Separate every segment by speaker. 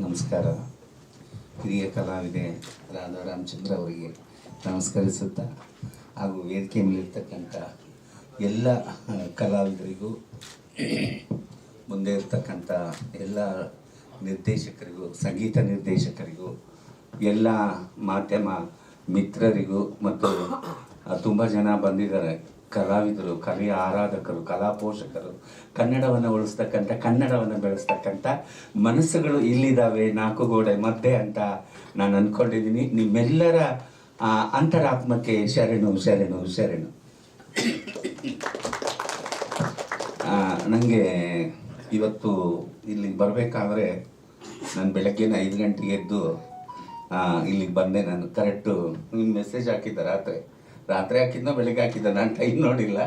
Speaker 1: ನಮಸ್ಕಾರ. ಹಿರಿಯ ಕಲಾವಿದೆ ರಾಧಾ ರಾಮಚಂದ್ರ ಅವರಿಗೆ ನಮಸ್ಕರಿಸುತ್ತಾ, ಹಾಗೂ ವೇದಿಕೆ ಮೇಲಿರ್ತಕ್ಕಂಥ ಎಲ್ಲ ಕಲಾವಿದರಿಗೂ, ಮುಂದೆ ಇರ್ತಕ್ಕಂಥ ಎಲ್ಲ ನಿರ್ದೇಶಕರಿಗೂ, ಸಂಗೀತ ನಿರ್ದೇಶಕರಿಗೂ, ಎಲ್ಲ ಮಾಧ್ಯಮ ಮಿತ್ರರಿಗೂ ಮತ್ತು ತುಂಬ ಜನ ಬಂದಿದ್ದಾರೆ, ಕಲಾವಿದರು, ಕಲೆಯ ಆರಾಧಕರು, ಕಲಾ ಪೋಷಕರು, ಕನ್ನಡವನ್ನು ಉಳಿಸ್ತಕ್ಕಂಥ, ಕನ್ನಡವನ್ನು ಬೆಳೆಸ್ತಕ್ಕಂಥ ಮನಸ್ಸುಗಳು ಇಲ್ಲಿದ್ದಾವೆ ನಾಲ್ಕು ಗೋಡೆ ಮಧ್ಯೆ ಅಂತ ನಾನು ಅಂದ್ಕೊಂಡಿದ್ದೀನಿ. ನಿಮ್ಮೆಲ್ಲರ ಅಂತರಾತ್ಮಕ್ಕೆ ಶರಣು ಶರಣು ಶರಣು. ನನಗೆ ಇವತ್ತು ಇಲ್ಲಿಗೆ ಬರಬೇಕಾದ್ರೆ ನಾನು ಬೆಳಗ್ಗೆ 5 ಗಂಟೆಗೆ ಎದ್ದು ಇಲ್ಲಿಗೆ ಬಂದೆ. ನಾನು ಕರೆಕ್ಟು ಮೆಸೇಜ್ ಹಾಕಿದ್ದೆ, ರಾತ್ರಿ ಹಾಕಿದ್ನೋ ಬೆಳಗ್ಗೆ ಹಾಕಿದ್ದ, ನಾನು ಟೈಮ್ ನೋಡಿಲ್ಲ.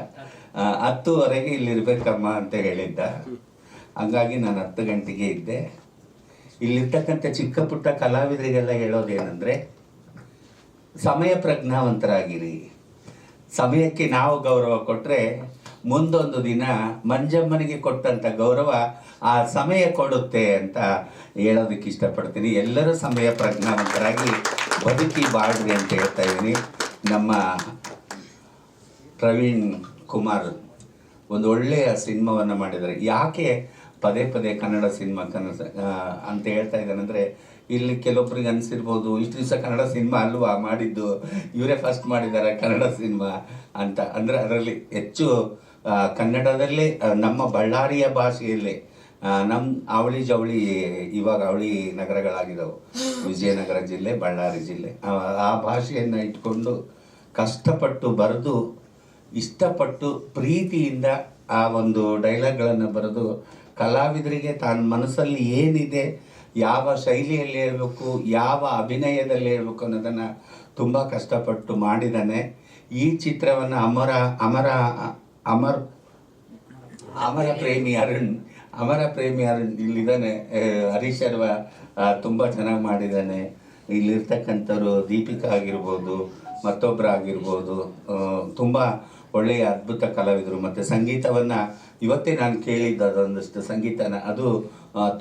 Speaker 1: 10:15 ಇಲ್ಲಿರ್ಬೇಕಮ್ಮ ಅಂತ ಹೇಳಿದ್ದ. ಹಂಗಾಗಿ ನಾನು 10 ಗಂಟೆಗೆ ಇದ್ದೆ. ಇಲ್ಲಿರ್ತಕ್ಕಂಥ ಚಿಕ್ಕ ಪುಟ್ಟ ಕಲಾವಿದರಿಗೆಲ್ಲ ಹೇಳೋದೇನೆಂದರೆ, ಸಮಯ ಪ್ರಜ್ಞಾವಂತರಾಗಿರಿ. ಸಮಯಕ್ಕೆ ನಾವು ಗೌರವ ಕೊಟ್ಟರೆ ಮುಂದೊಂದು ದಿನ ಮಂಜಮ್ಮನಿಗೆ ಕೊಟ್ಟಂಥ ಗೌರವ ಆ ಸಮಯ ಕೊಡುತ್ತೆ ಅಂತ ಹೇಳೋದಕ್ಕೆ ಇಷ್ಟಪಡ್ತೀನಿ. ಎಲ್ಲರೂ ಸಮಯ ಪ್ರಜ್ಞಾವಂತರಾಗಿ ಬದುಕಿ ಬಾಳ್ರಿ ಅಂತ ಹೇಳ್ತಾ ಇದ್ದೀನಿ. ನಮ್ಮ ಪ್ರವೀಣ್ ಕುಮಾರ್ ಒಂದು ಒಳ್ಳೆಯ ಸಿನಿಮಾವನ್ನು ಮಾಡಿದ್ದಾರೆ. ಯಾಕೆ ಪದೇ ಪದೇ ಕನ್ನಡ ಸಿನಿಮಾ ಅಂತ ಹೇಳ್ತಾ ಇದ್ದಾನೆಂದರೆ, ಇಲ್ಲಿ ಕೆಲವೊಬ್ರಿಗೆ ಅನಿಸಿರ್ಬೋದು, ಇಷ್ಟು ದಿವಸ ಕನ್ನಡ ಸಿನಿಮಾ ಅಲ್ವಾ ಮಾಡಿದ್ದು, ಇವರೇ ಫಸ್ಟ್ ಮಾಡಿದ್ದಾರೆ ಕನ್ನಡ ಸಿನಿಮಾ ಅಂತ. ಅಂದರೆ ಅದರಲ್ಲಿ ಹೆಚ್ಚು ಕನ್ನಡದಲ್ಲೇ, ನಮ್ಮ ಬಳ್ಳಾರಿಯ ಭಾಷೆಯಲ್ಲೇ, ನಮ್ಮ ಅವಳಿ ಜವಳಿ, ಇವಾಗ ಅವಳಿ ನಗರಗಳಾಗಿದ್ದವು, ವಿಜಯನಗರ ಜಿಲ್ಲೆ, ಬಳ್ಳಾರಿ ಜಿಲ್ಲೆ, ಆ ಭಾಷೆಯನ್ನು ಇಟ್ಕೊಂಡು ಕಷ್ಟಪಟ್ಟು ಬರೆದು, ಇಷ್ಟಪಟ್ಟು ಪ್ರೀತಿಯಿಂದ ಆ ಒಂದು ಡೈಲಾಗ್ಗಳನ್ನು ಬರೆದು, ಕಲಾವಿದರಿಗೆ ತಾನು ಮನಸ್ಸಲ್ಲಿ ಏನಿದೆ, ಯಾವ ಶೈಲಿಯಲ್ಲಿ ಹೇಳ್ಬೇಕು, ಯಾವ ಅಭಿನಯದಲ್ಲಿ ಹೇಳ್ಬೇಕು ಅನ್ನೋದನ್ನು ತುಂಬ ಕಷ್ಟಪಟ್ಟು ಮಾಡಿದ್ದಾನೆ. ಈ ಚಿತ್ರವನ್ನು ಅಮರ ಪ್ರೇಮಿ ಅರುಣ್ ಇಲ್ಲಿದ್ದಾನೆ. ಹರೀಶ್ ಅರ್ವ ತುಂಬ ಚೆನ್ನಾಗಿ ಮಾಡಿದ್ದಾನೆ. ಇಲ್ಲಿರ್ತಕ್ಕಂಥವ್ರು ದೀಪಿಕಾ ಆಗಿರ್ಬೋದು, ಮತ್ತೊಬ್ಬರು ಆಗಿರ್ಬೋದು, ತುಂಬ ಒಳ್ಳೆಯ ಅದ್ಭುತ ಕಲಾವಿದರು. ಮತ್ತು ಸಂಗೀತವನ್ನು ಇವತ್ತೇ ನಾನು ಕೇಳಿದ್ದು ಅದೊಂದಷ್ಟು ಸಂಗೀತನ, ಅದು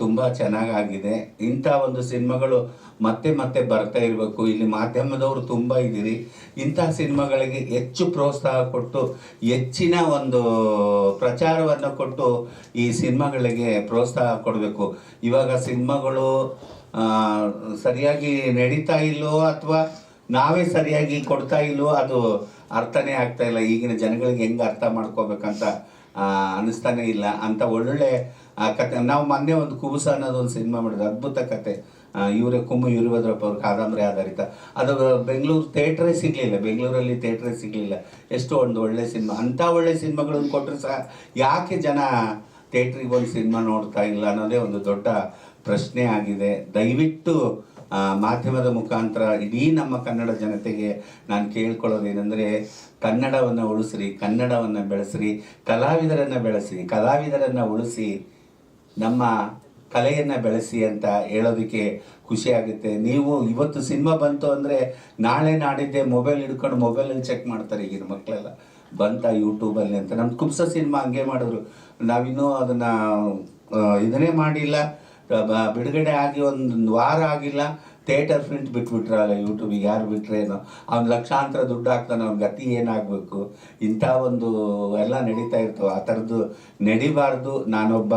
Speaker 1: ತುಂಬ ಚೆನ್ನಾಗಾಗಿದೆ. ಇಂಥ ಒಂದು ಸಿನಿಮಾಗಳು ಮತ್ತೆ ಮತ್ತೆ ಬರ್ತಾ ಇರಬೇಕು. ಇಲ್ಲಿ ಮಾಧ್ಯಮದವರು ತುಂಬ ಇದ್ದೀರಿ. ಇಂಥ ಸಿನಿಮಾಗಳಿಗೆ ಹೆಚ್ಚು ಪ್ರೋತ್ಸಾಹ ಕೊಟ್ಟು, ಹೆಚ್ಚಿನ ಒಂದು ಪ್ರಚಾರವನ್ನು ಕೊಟ್ಟು ಈ ಸಿನಿಮಾಗಳಿಗೆ ಪ್ರೋತ್ಸಾಹ ಕೊಡಬೇಕು. ಇವಾಗ ಸಿನಿಮಾಗಳು ಸರಿಯಾಗಿ ನಡೀತಾ ಇಲ್ಲವೋ ಅಥವಾ ನಾವೇ ಸರಿಯಾಗಿ ಕೊಡ್ತಾ ಇಲ್ವೋ ಅದು ಅರ್ಥನೇ ಆಗ್ತಾ ಇಲ್ಲ. ಈಗಿನ ಜನಗಳಿಗೆ ಹೆಂಗೆ ಅರ್ಥ ಮಾಡ್ಕೋಬೇಕಂತ ಅನ್ನಿಸ್ತಾನೆ ಇಲ್ಲ. ಅಂತ ಒಳ್ಳೊಳ್ಳೆ ಕತೆ. ನಾವು ಮೊನ್ನೆ ಒಂದು ಕುಬುಸ ಅನ್ನೋದೊಂದು ಸಿನಿಮಾ ಮಾಡಿದ್ವಿ, ಅದ್ಭುತ ಕತೆ. ಇವರೇ ಕುಮ್ಮು ವೀರಭದ್ರಪ್ಪ ಅವ್ರ ಕಾದಂಬರಿ ಆಧಾರಿತ. ಅದು ಬೆಂಗಳೂರಲ್ಲಿ ಥಿಯೇಟ್ರೇ ಸಿಗಲಿಲ್ಲ. ಎಷ್ಟು ಒಂದು ಒಳ್ಳೆ ಸಿನಿಮಾ. ಅಂಥ ಒಳ್ಳೆ ಸಿನಿಮಾಗಳನ್ನು ಕೊಟ್ಟರು ಸಹ ಯಾಕೆ ಜನ ಥಿಯೇಟ್ರಿಗೆ ಒಂದು ಸಿನಿಮಾ ನೋಡ್ತಾ ಇಲ್ಲ ಅನ್ನೋದೇ ಒಂದು ದೊಡ್ಡ ಪ್ರಶ್ನೆ ಆಗಿದೆ. ದಯವಿಟ್ಟು ಮಾಧ್ಯಮದ ಮುಖಾಂತರ ಇಡೀ ನಮ್ಮ ಕನ್ನಡ ಜನತೆಗೆ ನಾನು ಕೇಳ್ಕೊಳ್ಳೋದೇನೆಂದರೆ, ಕನ್ನಡವನ್ನು ಉಳಿಸ್ರಿ, ಕನ್ನಡವನ್ನು ಬೆಳೆಸ್ರಿ, ಕಲಾವಿದರನ್ನು ಉಳಿಸಿ, ನಮ್ಮ ಕಲೆಯನ್ನು ಬೆಳೆಸಿ ಅಂತ ಹೇಳೋದಕ್ಕೆ ಖುಷಿ ಆಗುತ್ತೆ. ನೀವು ಇವತ್ತು ಸಿನಿಮಾ ಬಂತು ಅಂದರೆ ನಾಳೆ ನಾಡಿದ್ದೆ ಮೊಬೈಲ್ ಹಿಡ್ಕೊಂಡು ಮೊಬೈಲಲ್ಲಿ ಚೆಕ್ ಮಾಡ್ತಾರೆ ಈಗಿನ ಮಕ್ಕಳೆಲ್ಲ, ಬಂತ ಯೂಟ್ಯೂಬಲ್ಲಿ ಅಂತ. ನಮ್ಮ ಕುಬ್ಸ ಸಿನಿಮಾ ಹಂಗೆ ಮಾಡಿದ್ರು. ನಾವಿನ್ನೂ ಅದನ್ನು ಇದನ್ನೇ ಮಾಡಿಲ್ಲ, ಬಿಡುಗಡೆ ಆಗಿ 1 ವಾರ ಆಗಿಲ್ಲ, ಥಿಯೇಟರ್ ಪ್ರಿಂಟ್ ಬಿಟ್ಬಿಟ್ರಲ್ಲ ಯೂಟ್ಯೂಬಿಗೆ. ಯಾರು ಬಿಟ್ರೇನೋ, ಅವ್ನು ಲಕ್ಷಾಂತರ ದುಡ್ಡು ಹಾಕ್ತಾನೆ, ಅವ್ನ ಗತಿ ಏನಾಗಬೇಕು. ಇಂಥ ಒಂದು ಎಲ್ಲ ನಡೀತಾ ಇರ್ತವೆ. ಆ ಥರದ್ದು ನಡಿಬಾರ್ದು. ನಾನೊಬ್ಬ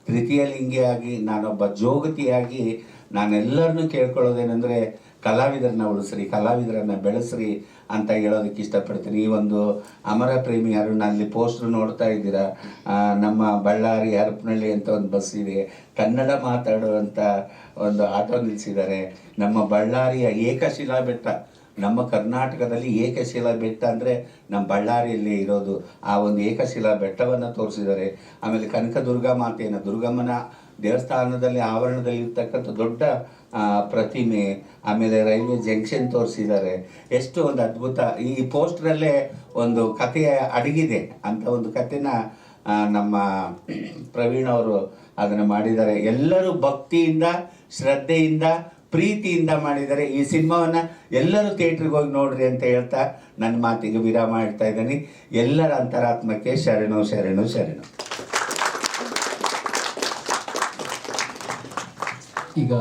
Speaker 1: ತೃತೀಯ ಲಿಂಗಿಯಾಗಿ, ನಾನೊಬ್ಬ ಜೋಗತಿಯಾಗಿ ನಾನೆಲ್ಲರನ್ನೂ ಕೇಳ್ಕೊಳ್ಳೋದೇನೆಂದರೆ, ಕಲಾವಿದರನ್ನ ಉಳಿಸ್ರಿ, ಕಲಾವಿದರನ್ನು ಬೆಳೆಸ್ರಿ ಅಂತ ಹೇಳೋದಕ್ಕೆ ಇಷ್ಟಪಡ್ತೀನಿ. ಈ ಒಂದು ಅಮರ ಪ್ರೇಮಿ ಅರುಣ್, ಅಲ್ಲಿ ಪೋಸ್ಟ್ರು ನೋಡ್ತಾ ಇದ್ದೀರಾ, ನಮ್ಮ ಬಳ್ಳಾರಿ ಹರಪನಹಳ್ಳಿ ಅಂತ ಒಂದು ಬಸ್ ಇದೆ, ಕನ್ನಡ ಮಾತಾಡುವಂಥ ಒಂದು ಆಟೋ ನಿಲ್ಲಿಸಿದ್ದಾರೆ. ನಮ್ಮ ಬಳ್ಳಾರಿಯ ಏಕಶಿಲಾ ಬೆಟ್ಟ, ನಮ್ಮ ಕರ್ನಾಟಕದಲ್ಲಿ ಏಕಶಿಲಾ ಬೆಟ್ಟ ಅಂದರೆ ನಮ್ಮ ಬಳ್ಳಾರಿಯಲ್ಲಿ ಇರೋದು. ಆ ಒಂದು ಏಕಶಿಲಾ ಬೆಟ್ಟವನ್ನು ತೋರಿಸಿದ್ದಾರೆ. ಆಮೇಲೆ ಕನಕದುರ್ಗ ಮಾತೆಯನ್ನು, ದುರ್ಗಮ್ಮನ ದೇವಸ್ಥಾನದಲ್ಲಿ ಆವರಣದಲ್ಲಿ ಇರ್ತಕ್ಕಂಥ ದೊಡ್ಡ ಪ್ರತಿಮೆ, ಆಮೇಲೆ ರೈಲ್ವೆ ಜಂಕ್ಷನ್ ತೋರಿಸಿದ್ದಾರೆ. ಎಷ್ಟು ಒಂದು ಅದ್ಭುತ. ಈ ಪೋಸ್ಟ್ರಲ್ಲೇ ಒಂದು ಕಥೆ ಅಡಗಿದೆ. ಅಂಥ ಒಂದು ಕಥೆನ ನಮ್ಮ ಪ್ರವೀಣ್ ಅವರು ಅದನ್ನು ಮಾಡಿದ್ದಾರೆ. ಎಲ್ಲರೂ ಭಕ್ತಿಯಿಂದ, ಶ್ರದ್ಧೆಯಿಂದ, ಪ್ರೀತಿಯಿಂದ ಮಾಡಿದ್ದಾರೆ. ಈ ಸಿನಿಮಾವನ್ನು ಎಲ್ಲರೂ ಥಿಯೇಟ್ರಿಗೆ ಹೋಗಿ ನೋಡ್ರಿ ಅಂತ ಹೇಳ್ತಾ ನನ್ನ ಮಾತಿಗೆ ವಿರಾಮ ಇಡ್ತಾ ಇದ್ದೀನಿ. ಎಲ್ಲರ ಅಂತರಾತ್ಮಕ್ಕೆ ಶರಣು ಶರಣು ಶರಣು.
Speaker 2: ಈಗ